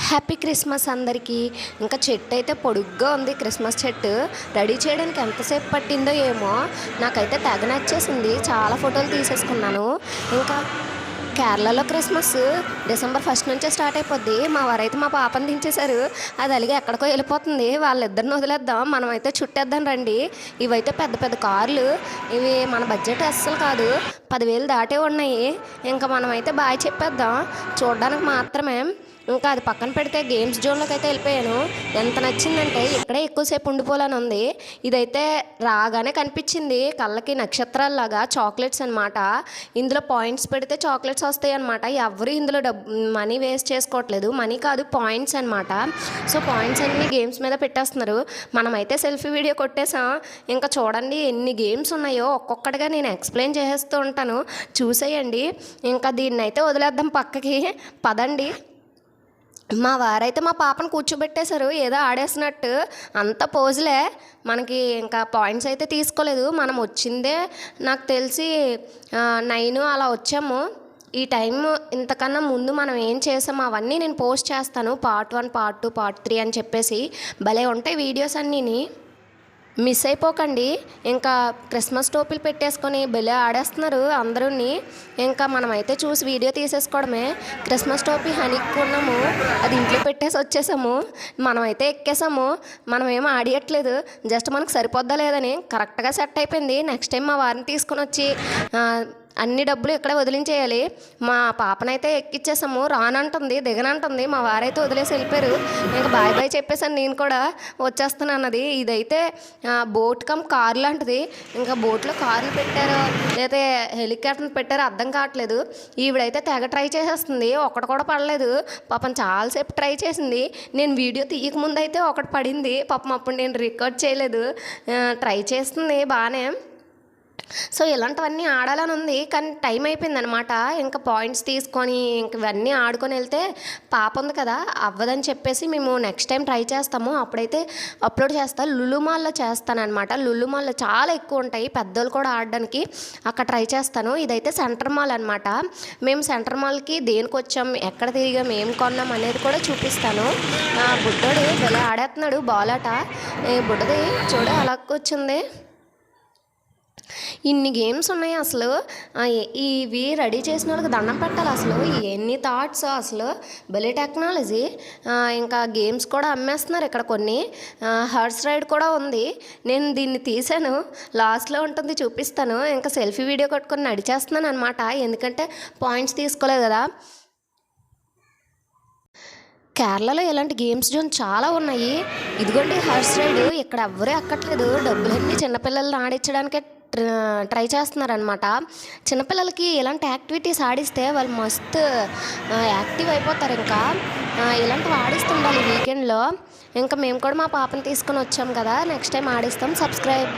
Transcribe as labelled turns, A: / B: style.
A: Happy Christmas అందరికీ. ఇంకా చెట్టు అయితే పొడుగ్గా ఉంది. క్రిస్మస్ చెట్టు రెడీ చేయడానికి ఎంతసేపు పట్టిందో ఏమో. నాకైతే తెగ నచ్చేసింది. చాలా ఫోటోలు తీసేసుకున్నాను. ఇంకా కేరళలో క్రిస్మస్ డిసెంబర్ 1 నుంచే స్టార్ట్ అయిపోద్ది. మా వారైతే మా పాపని దించేశారు. అది అలిగి ఎక్కడికో వెళ్ళిపోతుంది. వాళ్ళిద్దరిని వదిలేద్దాం, మనమైతే చుట్టేద్దాం రండి. ఇవైతే పెద్ద పెద్ద కార్లు. ఇవి మన బడ్జెట్ అస్సలు కాదు, 10,000 దాటే ఉన్నాయి. ఇంకా మనమైతే బాయ్ చెప్పేద్దాం, చూడడానికి మాత్రమే. ఇంకా అది పక్కన పెడితే గేమ్స్ జోన్లోకి అయితే వెళ్ళిపోయాను. ఎంత నచ్చిందంటే ఇక్కడే ఎక్కువసేపు ఉండిపోవాలని ఉంది. ఇదైతే రాగానే కనిపించింది కళ్ళకి నక్షత్రాల్లాగా. చాక్లెట్స్ అనమాట. ఇందులో పాయింట్స్ పెడితే చాక్లెట్స్ వస్తాయి అనమాట. ఎవరు ఇందులో మనీ వేస్ట్ చేసుకోవట్లేదు. మనీ కాదు, పాయింట్స్ అనమాట. సో పాయింట్స్ అన్ని గేమ్స్ మీద పెట్టేస్తున్నారు. మనమైతే సెల్ఫీ వీడియో కొట్టేసాం. ఇంకా చూడండి ఎన్ని గేమ్స్ ఉన్నాయో. ఒక్కొక్కటిగా నేను ఎక్స్ప్లెయిన్ చేసేస్తూ ఉంటాను, చూసేయండి. ఇంకా దీన్ని అయితే వదిలేద్దాం పక్కకి, పదండి. మా వారైతే మా పాపను కూర్చోబెట్టేశారు, ఏదో ఆడేసినట్టు. అంత పోజులే. మనకి ఇంకా పాయింట్స్ అయితే తీసుకోలేదు. మనం వచ్చిందే నాకు తెలిసి 9 అలా వచ్చాము. ఈ టైం ఇంతకన్నా ముందు మనం ఏం చేసాము అవన్నీ నేను పోస్ట్ చేస్తాను. పార్ట్ 1, పార్ట్ 2, పార్ట్ 3 అని చెప్పేసి. భలే ఉంటాయి వీడియోస్ అన్నీని, మిస్ అయిపోకండి. ఇంకా క్రిస్మస్ టోపీలు పెట్టేసుకొని భలే ఆడేస్తున్నారు అందరూని. ఇంకా మనమైతే చూసి వీడియో తీసేసుకోవడమే. క్రిస్మస్ టోపీ హనిక్కున్నాము, అది ఇంట్లో పెట్టేసి వచ్చేసాము. మనమైతే ఎక్కేసాము. మనమేమో ఆడియట్లేదు, జస్ట్ మనకు సరిపోద్దా లేదని కరెక్ట్గా సెట్ అయిపోయింది. నెక్స్ట్ టైం మా వారిని తీసుకొని వచ్చి అన్ని డబ్బులు ఇక్కడే వదిలించేయాలి. మా పాపనైతే ఎక్కిచ్చేసాము. రానంటుంది, దిగనంటుంది. మా వారైతే వదిలేసి వెళ్ళిపోయారు. ఇంకా బాయ్ బాయ్ చెప్పేసాను నేను కూడా, వచ్చేస్తాను అన్నది. ఇదైతే బోట్ కమ్ కార్ లాంటిది. ఇంకా బోట్లో కార్లు పెట్టారో లేకపోతే హెలికాప్టర్లు పెట్టారో అర్థం కావట్లేదు. ఈవిడైతే తెగ ట్రై చేసేస్తుంది. ఒకటి కూడా పడలేదు పాపం. చాలాసేపు ట్రై చేసింది. నేను వీడియో తీయకముందు అయితే ఒకటి పడింది పాపం. అప్పుడు నేను రికార్డ్ చేయలేదు. ట్రై చేస్తుంది బాగానే. సో ఇలాంటివన్నీ ఆడాలని ఉంది, కానీ టైం అయిపోయిందనమాట. ఇంకా పాయింట్స్ తీసుకొని ఇంక ఇవన్నీ ఆడుకొని వెళ్తే పాప ఉంది కదా, అవ్వదని చెప్పేసి మేము నెక్స్ట్ టైం ట్రై చేస్తాము. అప్పుడైతే అప్లోడ్ చేస్తాను. లులు మాల్లో చేస్తానమాట. లులు మాల్లో చాలా ఎక్కువ ఉంటాయి, పెద్దోళ్ళు కూడా ఆడడానికి. అక్కడ ట్రై చేస్తాను. ఇదైతే సెంటర్ మాల్ అనమాట. మేము సెంటర్ మాల్కి దేనికి వచ్చాం, ఎక్కడ తిరిగాం, ఏం కొన్నాం అనేది కూడా చూపిస్తాను. బుడ్డోడు భలే ఆడేస్తున్నాడు బాలాట. బుడ్డది చూడ అలాగొచ్చింది. ఇన్ని గేమ్స్ ఉన్నాయి అసలు. ఇవి రెడీ చేసిన వాళ్ళకి దండం పెట్టాలి అసలు. ఎన్ని థాట్స్ అసలు, భలే టెక్నాలజీ. ఇంకా గేమ్స్ కూడా అమ్మేస్తున్నారు ఇక్కడ కొన్ని. హార్స్ రైడ్ కూడా ఉంది. నేను దీన్ని తీసాను, లాస్ట్లో ఉంటుంది చూపిస్తాను. ఇంకా సెల్ఫీ వీడియో కొట్టుకొని నడిచేస్తున్నాను అనమాట, ఎందుకంటే పాయింట్స్ తీసుకోలేదు కదా. కేరళలో ఇలాంటి గేమ్స్ జోన్ చాలా ఉన్నాయి. ఇదిగోండి హార్స్ రైడ్. ఇక్కడ ఎవ్వరూ ఎక్కట్లేదు, డబ్బులన్నీ చిన్నపిల్లల్ని ఆడించడానికే ట్రై చేస్తున్నారనమాట. చిన్నపిల్లలకి ఇలాంటి యాక్టివిటీస్ ఆడిస్తే వాళ్ళు మస్తు యాక్టివ్ అయిపోతారు. ఇంకా ఇలాంటివి ఆడిస్తుండాలి వీకెండ్లో. ఇంకా మేము కూడా మా పాపని తీసుకొని వచ్చాం కదా, నెక్స్ట్ టైం ఆడిస్తాం. సబ్స్క్రైబ్.